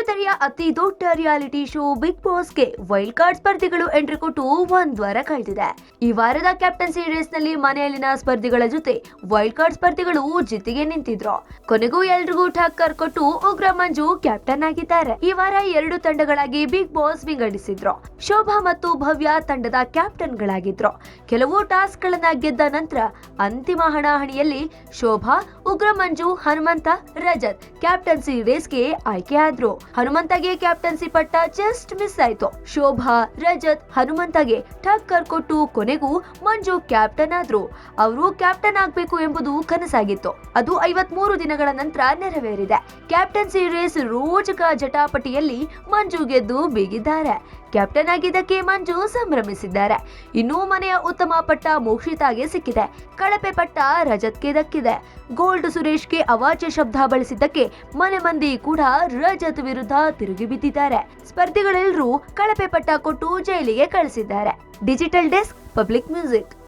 ಕಿರುತೆರೆಯ ಅತಿ ದೊಡ್ಡ reality show Big ಬಾಸ್ಗೆ ವೈಲ್ಡ್ ಕಾರ್ಡ್ ಸ್ಪರ್ಧಿಗಳು ಎಂಟ್ರಿ ಕೊಟ್ಟು ಒಂದ್ ವಾರ ಕಳೆದಿದೆ. ಈ ವಾರದ ಕ್ಯಾಪ್ಟನ್ಸಿ ರೇಸ್ ನಲ್ಲಿ ಮನೆಯಲ್ಲಿನ ಸ್ಪರ್ಧಿಗಳ ಜೊತೆ ವೈಲ್ಡ್ ಕಾರ್ಡ್ ಸ್ಪರ್ಧಿಗಳು ಜಿದ್ದಿಗೆ ನಿಂತಿದ್ರು. ಕೊನೆಗೂ ಎಲ್ರಿಗೂ ಠಕ್ಕರ್ ಕೊಟ್ಟು ಉಗ್ರ ಮಂಜು ಕ್ಯಾಪ್ಟನ್ ಆಗಿದ್ದಾರೆ. ಈ ವಾರ 2 ತಂಡಗಳಾಗಿ ಬಿಗ್ ಬಾಸ್ ವಿಂಗಡಿಸಿದ್ರು. ಶೋಭಾ ಮತ್ತು ಭವ್ಯ ತಂಡದ ಕ್ಯಾಪ್ಟನ್ ಗಳಾಗಿದ್ರು. ಕೆಲವು ಟಾಸ್ಕ್ ಗಳನ್ನ ಗೆದ್ದ ನಂತರ ಅಂತಿಮ ಹಣಾಹಣಿಯಲ್ಲಿ ಶೋಭಾ, ಉಗ್ರ ಮಂಜು, ಹನುಮಂತ, ರಜತ್ ಕ್ಯಾಪ್ಟನ್ಸಿ ರೇಸ್ಗೆ ಆಯ್ಕೆ ಆದ್ರು. ಹನುಮಂತಗೆ ಕ್ಯಾಪ್ಟನ್ಸಿ ಪಟ್ಟ ಜಸ್ಟ್ ಮಿಸ್ ಆಯ್ತು. ಶೋಭಾ, ರಜತ್ ಹನುಮಂತಗೆ ಟಕ್ಕರ್ ಕೊಟ್ಟು ಕೊನೆಗೂ ಮಂಜು ಕ್ಯಾಪ್ಟನ್ ಆದ್ರು. ಅವರು ಕ್ಯಾಪ್ಟನ್ ಆಗ್ಬೇಕು ಎಂಬುದು ಕನಸಾಗಿತ್ತು. ಅದು 53 ದಿನಗಳ ನಂತರ ನೆರವೇರಿದೆ. ಕ್ಯಾಪ್ಟನ್ಸಿ ರೇಸ್ ರೋಚಕ ಜಟಾಪಟಿಯಲ್ಲಿ ಮಂಜು ಗೆದ್ದು ಬೀಗಿದ್ದಾರೆ. ಕ್ಯಾಪ್ಟನ್ ಆಗಿದ್ದಕ್ಕೆ ಮಂಜು ಸಂಭ್ರಮಿಸಿದ್ದಾರೆ. ಇನ್ನು ಮನೆಯ ಉತ್ತಮ ಪಟ್ಟ ಮೋಕ್ಷಿತಾಗೆ ಸಿಕ್ಕಿದೆ. ಕಳಪೆ ಪಟ್ಟ ರಜತ್ಗೆ ದಕ್ಕಿದೆ. ಗೋಲ್ಡ್ ಸುರೇಶ್ಗೆ ಅವಾಚ್ಯ ಶಬ್ದ ಬಳಸಿದ್ದಕ್ಕೆ ಮನೆ ಮಂದಿ ಕೂಡ ರಜತ್ ವಿರುದ್ಧ ತಿರುಗಿ ಬಿದ್ದಿದ್ದಾರೆ. ಸ್ಪರ್ಧಿಗಳೆಲ್ಲರೂ ಕಳಪೆ ಪಟ್ಟ ಕೊಟ್ಟು ಜೈಲಿಗೆ ಕಳಿಸಿದ್ದಾರೆ. Digital desk, public music.